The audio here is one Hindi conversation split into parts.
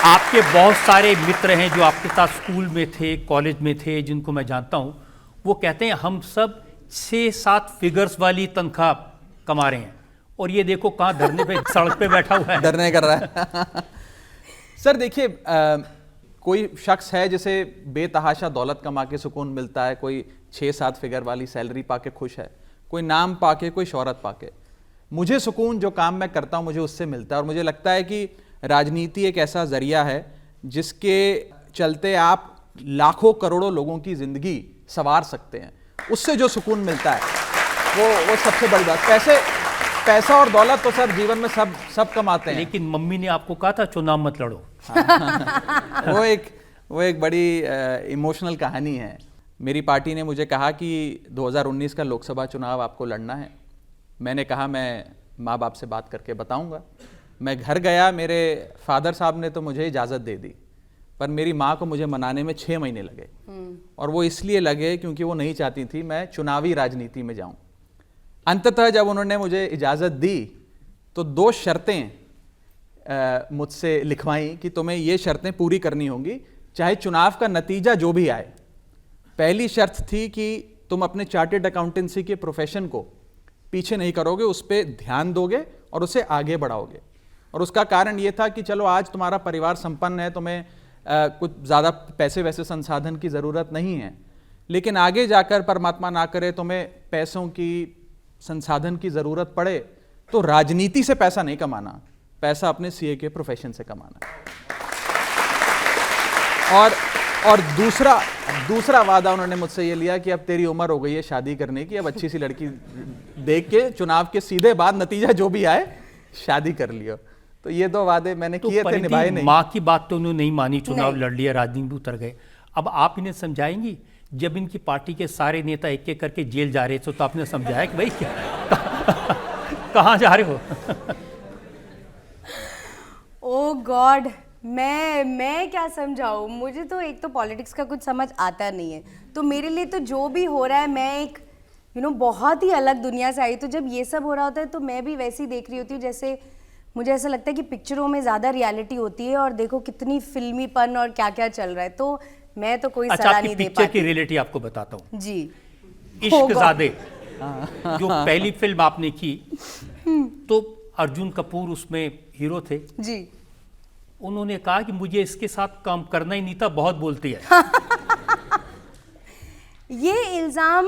आपके बहुत सारे मित्र हैं जो आपके साथ स्कूल में थे, कॉलेज में थे, जिनको मैं जानता हूं, वो कहते हैं हम सब 6-7 फिगर्स वाली तनख्वाह कमा रहे हैं और ये देखो कहाँ धरने पे सड़क पे बैठा हुआ है, डरने कर रहा है। सर देखिए, कोई शख्स है जिसे बेतहाशा दौलत कमा के सुकून मिलता है, कोई 6-7 फिगर वाली सैलरी पाके खुश है, कोई नाम पाके, कोई शोहरत पाके। मुझे सुकून जो काम मैं करता हूं मुझे उससे मिलता है और मुझे लगता है कि राजनीति एक ऐसा जरिया है जिसके चलते आप लाखों करोड़ों लोगों की जिंदगी संवार सकते हैं। उससे जो सुकून मिलता है वो सबसे बड़ी बात। पैसा और दौलत तो सर जीवन में सब कमाते हैं, लेकिन मम्मी ने आपको कहा था चुनाव मत लड़ो। वो एक बड़ी इमोशनल कहानी है। मेरी पार्टी ने मुझे कहा कि 2019 का लोकसभा चुनाव आपको लड़ना है। मैंने कहा मैं माँ बाप से बात करके बताऊंगा। मैं घर गया, मेरे फादर साहब ने तो मुझे इजाज़त दे दी, पर मेरी माँ को मुझे मनाने में 6 महीने लगे। और वो इसलिए लगे क्योंकि वो नहीं चाहती थी मैं चुनावी राजनीति में जाऊं। अंततः जब उन्होंने मुझे इजाज़त दी तो 2 शर्तें मुझसे लिखवाई कि तुम्हें ये शर्तें पूरी करनी होंगी चाहे चुनाव का नतीजा जो भी आए। पहली शर्त थी कि तुम अपने चार्टर्ड अकाउंटेंसी के प्रोफेशन को पीछे नहीं करोगे, उस पर ध्यान दोगे और उसे आगे बढ़ाओगे। और उसका कारण ये था कि चलो आज तुम्हारा परिवार संपन्न है, तुम्हें कुछ ज़्यादा पैसे वैसे संसाधन की ज़रूरत नहीं है, लेकिन आगे जाकर परमात्मा ना करे तुम्हें पैसों की संसाधन की ज़रूरत पड़े तो राजनीति से पैसा नहीं कमाना, पैसा अपने सीए के प्रोफेशन से कमाना। और दूसरा वादा उन्होंने मुझसे ये लिया कि अब तेरी उम्र हो गई है शादी करने की, अब अच्छी सी लड़की देख के चुनाव के सीधे बाद नतीजा जो भी आए शादी कर लियो। तो ये 2 वादे मैंने किए थे, निभाए नहीं। माँ की बात तो उन्होंने नहीं मानी, चुनाव लड़ लिया, राजनीति में उतर गए। अब आप इन्हें समझाएंगी, जब इनकी पार्टी के सारे नेता एक-एक करके जेल जा रहे थे तो आपने समझाया कि भाई क्या कहाँ जा रहे हो? ओ गॉड, मैं क्या समझाऊं? मुझे तो एक तो पॉलिटिक्स का कुछ समझ आता नहीं है, तो मेरे लिए तो जो भी हो रहा है, मैं एक बहुत ही अलग दुनिया से आई। तो जब ये सब हो रहा होता है तो मैं भी वैसे ही देख रही होती हूँ जैसे मुझे ऐसा लगता है कि पिक्चरों में ज़्यादा रियलिटी होती है और देखो कितनी फिल्मीपन और क्या क्या चल रहा है। तो मैं तो कोई सलाह नहीं दे पाती। पिक्चर की रियलिटी आपको बताता हूँ जी। इश्कज़ादे जो पहली फिल्म आपने की, तो अर्जुन कपूर उसमें हीरो थे जी। उन्होंने कहा कि मुझे इसके साथ काम करना ही नहीं था, बहुत बोलती है। ये इल्ज़ाम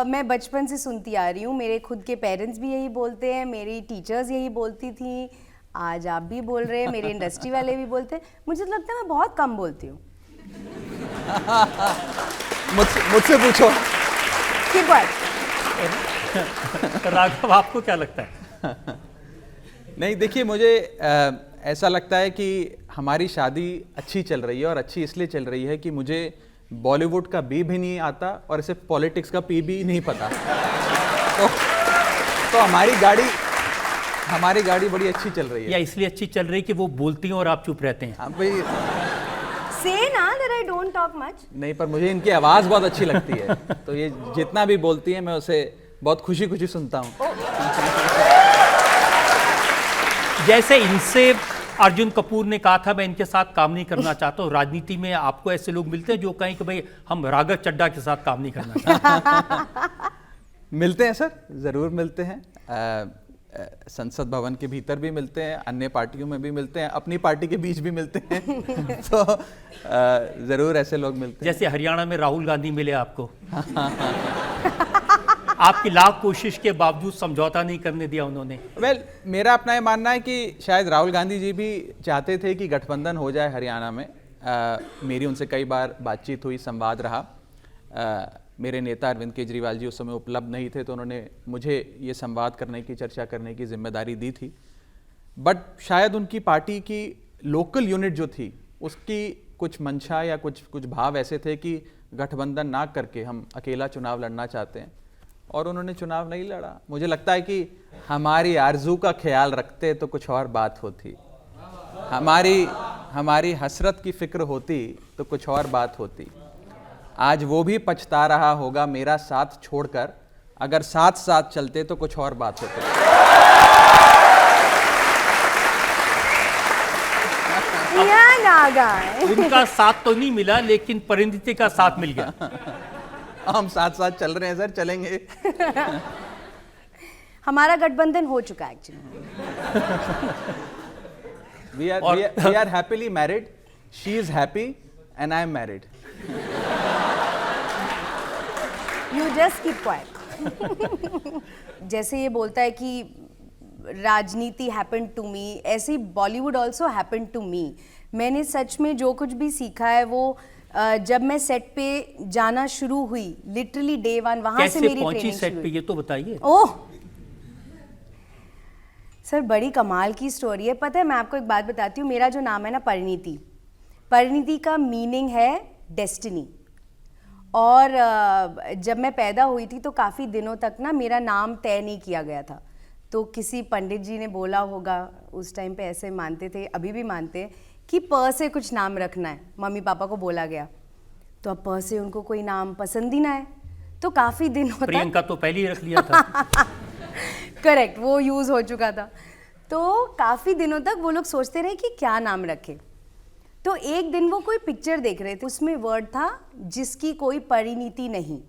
मैं बचपन से सुनती आ रही हूँ। मेरे खुद के पेरेंट्स भी यही बोलते हैं, मेरी टीचर्स यही बोलती थी, आज आप भी बोल रहे हैं, मेरे इंडस्ट्री वाले भी बोलते हैं। मुझे तो लगता है मैं बहुत कम बोलती हूँ। मुझसे पूछो। ठीक बात। राघव, आपको क्या लगता है? नहीं देखिए, मुझे ऐसा लगता है कि हमारी शादी अच्छी चल रही है और अच्छी इसलिए चल रही है कि मुझे बॉलीवुड का बी भी नहीं आता और इसे पॉलिटिक्स का पी भी नहीं पता। तो हमारी गाड़ी बड़ी अच्छी चल रही है। या इसलिए अच्छी चल रही है कि वो बोलती हैं और आप चुप रहते हैं? हाँ भाई, Say ना that I don't talk much। नहीं, पर मुझे इनकी आवाज़ बहुत अच्छी लगती है, तो ये जितना भी बोलती है मैं उसे बहुत खुशी खुशी सुनता हूँ। जैसे इनसे अर्जुन कपूर ने कहा था मैं इनके साथ काम नहीं करना चाहता हूँ, राजनीति में आपको ऐसे लोग मिलते हैं जो कहें कि भाई हम राघव चड्ढा के साथ काम नहीं करना चाहते? मिलते हैं सर, ज़रूर मिलते हैं। संसद भवन के भीतर भी मिलते हैं, अन्य पार्टियों में भी मिलते हैं, अपनी पार्टी के बीच भी मिलते हैं। तो ज़रूर ऐसे लोग मिलते हैं। जैसे हरियाणा में राहुल गांधी मिले आपको। आपकी लाख कोशिश के बावजूद समझौता नहीं करने दिया उन्होंने। मेरा अपना ये मानना है कि शायद राहुल गांधी जी भी चाहते थे कि गठबंधन हो जाए हरियाणा में। मेरी उनसे कई बार बातचीत हुई, संवाद रहा। मेरे नेता अरविंद केजरीवाल जी उस समय उपलब्ध नहीं थे, तो उन्होंने मुझे ये संवाद करने की, चर्चा करने की जिम्मेदारी दी थी। बट शायद उनकी पार्टी की लोकल यूनिट जो थी उसकी कुछ मंशा या कुछ भाव ऐसे थे कि गठबंधन ना करके हम अकेला चुनाव लड़ना चाहते हैं, और उन्होंने चुनाव नहीं लड़ा। मुझे लगता है कि हमारी आरजू का ख्याल रखते तो कुछ और बात होती, हमारी हसरत की फिक्र होती तो कुछ और बात होती। आज वो भी पछता रहा होगा मेरा साथ छोड़कर, अगर साथ साथ चलते तो कुछ और बात होती। या फैन आ गए। उनका साथ तो नहीं मिला, लेकिन परिणीति का साथ मिल गया। हम साथ साथ चल रहे हैं सर, चलेंगे। हमारा गठबंधन हो चुका है actually. we are happily married. She is happy and I am married. You just keep quiet. जैसे ये बोलता है कि राजनीति हैपन टू मी, ऐसे ही Bollywood also happen to me. मैंने सच में जो कुछ भी सीखा है वो जब मैं सेट पे जाना शुरू हुई, लिटरली डे वन, वहां से मेरी पहुंची ट्रेनिंग सेट शुरू पे, हुई। ये तो बताइए। ओह सर, बड़ी कमाल की स्टोरी है। पता है, मैं आपको एक बात बताती हूँ। मेरा जो नाम है ना परिणीति, परिणीति का मीनिंग है डेस्टिनी। और जब मैं पैदा हुई थी तो काफ़ी दिनों तक ना मेरा नाम तय नहीं किया गया था। तो किसी पंडित जी ने बोला होगा, उस टाइम पे ऐसे मानते थे, अभी भी मानते हैं, कि प से कुछ नाम रखना है। मम्मी पापा को बोला गया, तो अब प से उनको कोई नाम पसंद ही ना है। तो काफ़ी दिनों तक प्रियंका तो पहले ही रख लिया था। करेक्ट, वो यूज़ हो चुका था। तो काफ़ी दिनों तक वो लोग सोचते रहे कि क्या नाम रखें। तो एक दिन वो कोई पिक्चर देख रहे थे, उसमें वर्ड था जिसकी कोई परिणीति नहीं।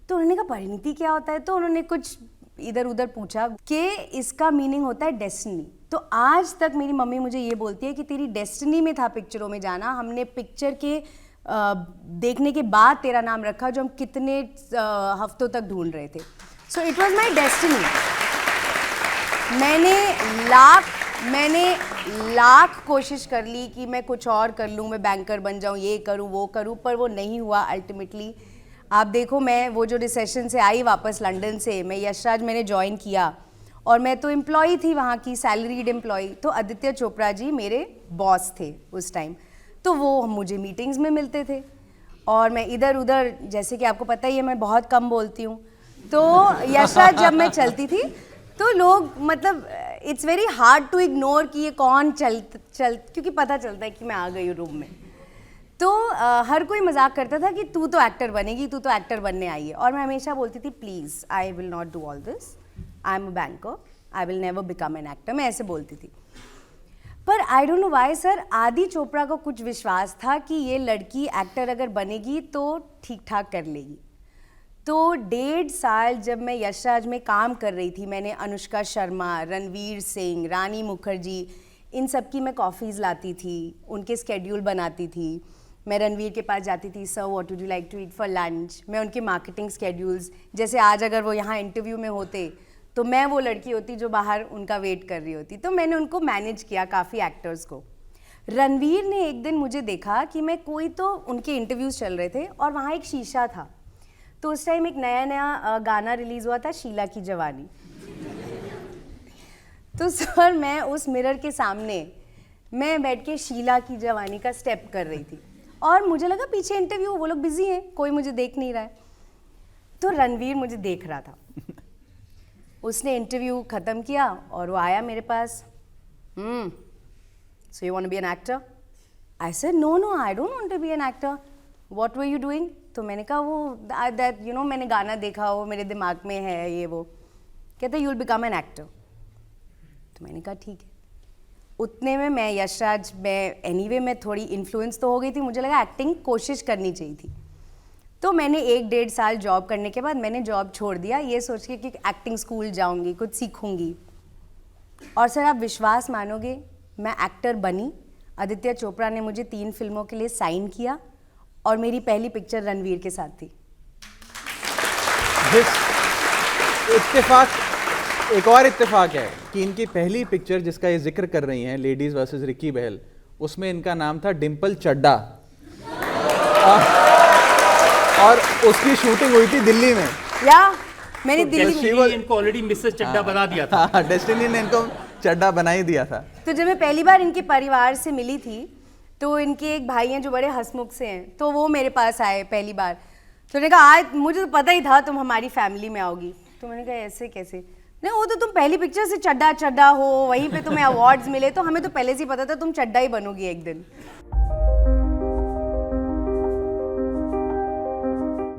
तो उन्होंने कहा परिणीति क्या होता है? तो उन्होंने कुछ इधर उधर पूछा कि इसका मीनिंग होता है डेस्टिनी। तो आज तक मेरी मम्मी मुझे ये बोलती है कि तेरी डेस्टिनी में था पिक्चरों में जाना। हमने पिक्चर के देखने के बाद तेरा नाम रखा, जो हम कितने हफ्तों तक ढूंढ रहे थे। So it was my destiny. मैंने लाख कोशिश कर ली कि मैं कुछ और कर लूँ, मैं बैंकर बन जाऊँ, ये करूँ वो करूँ, पर वो नहीं हुआ अल्टीमेटली। आप देखो, मैं वो जो रिसेशन से आई वापस लंदन से, मैं यशराज मैंने ज्वाइन किया और मैं तो एम्प्लॉई थी वहाँ की, सैलरीड एम्प्लॉई। तो आदित्य चोपड़ा जी मेरे बॉस थे उस टाइम। तो वो मुझे मीटिंग्स में मिलते थे और मैं इधर उधर, जैसे कि आपको पता ही है मैं बहुत कम बोलती हूँ, तो यशराज जब मैं चलती थी तो लोग, मतलब it's very hard to ignore कि ये कौन चल क्योंकि पता चलता है कि मैं आ गई हूँ रूम में। तो हर कोई मजाक करता था कि तू तो एक्टर बनेगी, तू तो एक्टर बनने आई है। और मैं हमेशा बोलती थी please I will not do all this, I am a banker, I will never become an actor, मैं ऐसे बोलती थी। पर I don't know why sir, आदि चोपड़ा को कुछ विश्वास था कि ये लड़की एक्टर अगर बनेगी तो ठीक ठाक कर लेगी। तो 1.5 साल जब मैं यशराज में काम कर रही थी, मैंने अनुष्का शर्मा, रणवीर सिंह, रानी मुखर्जी, इन सब की मैं कॉफ़ीज़ लाती थी, उनके स्केड्यूल बनाती थी। मैं रणवीर के पास जाती थी, sir what would you like to eat for lunch. मैं उनके मार्केटिंग स्केड्यूल्स, जैसे आज अगर वो यहाँ इंटरव्यू में होते तो मैं वो लड़की होती जो बाहर उनका वेट कर रही होती। तो मैंने उनको मैनेज किया काफ़ी एक्टर्स को। रणवीर ने एक दिन मुझे देखा कि मैं कोई, तो उनके इंटरव्यूज़ चल रहे थे और वहाँ एक शीशा था। तो उस टाइम एक नया गाना रिलीज़ हुआ था, शीला की जवानी। तो सर मैं उस मिरर के सामने मैं बैठ के शीला की जवानी का स्टेप कर रही थी और मुझे लगा पीछे इंटरव्यू, वो लोग बिजी हैं, कोई मुझे देख नहीं रहा है। तो रणवीर मुझे देख रहा था। उसने इंटरव्यू ख़त्म किया और वो आया मेरे पास, so you want to be an actor? I said no I don't want to be an actor, what were you doing? तो मैंने कहा वो दैट यू नो मैंने गाना देखा, वो मेरे दिमाग में है ये वो। कहते you will become an actor. तो मैंने कहा ठीक है। उतने में मैं यशराज, मैं एनीवे मैं थोड़ी इन्फ्लुएंस तो हो गई थी, मुझे लगा एक्टिंग कोशिश करनी चाहिए थी। तो मैंने 1-1.5 साल जॉब करने के बाद मैंने जॉब छोड़ दिया, ये सोच के कि एक्टिंग स्कूल जाऊंगी, कुछ सीखूंगी। और सर आप विश्वास मानोगे, मैं एक्टर बनी। आदित्य चोपड़ा ने मुझे 3 फिल्मों के लिए साइन किया और मेरी पहली पिक्चर रणवीर के साथ थी। इत्तेफाक, एक और इत्तेफाक है कि इनकी पहली पिक्चर जिसका ये जिक्र कर रही हैं, लेडीज वर्सेस रिकी बहल, उसमें इनका नाम था डिम्पल चड्डा और उसकी शूटिंग हुई थी दिल्ली में। या मैंने दिल्ली में, डेस्टिनी इनको ऑलरेडी मिसेस चड्डा बना दिया था। हाँ, डेस्टिनी ने इनको चड्डा बना ही दिया था। तो जब मैं पहली बार इनके परिवार से मिली थी तो इनके एक भाई हैं जो बड़े हंसमुख से हैं, तो वो मेरे पास आए पहली बार। तो उन्होंने कहा आज मुझे तो पता ही था तुम हमारी फैमिली में आओगी। तो मैंने कहा ऐसे कैसे? नहीं वो तो तुम पहली पिक्चर से चड्डा हो, वहीं पे तुम्हें अवार्ड्स मिले, तो हमें तो पहले से ही पता था तुम चड्डा ही बनोगी एक दिन।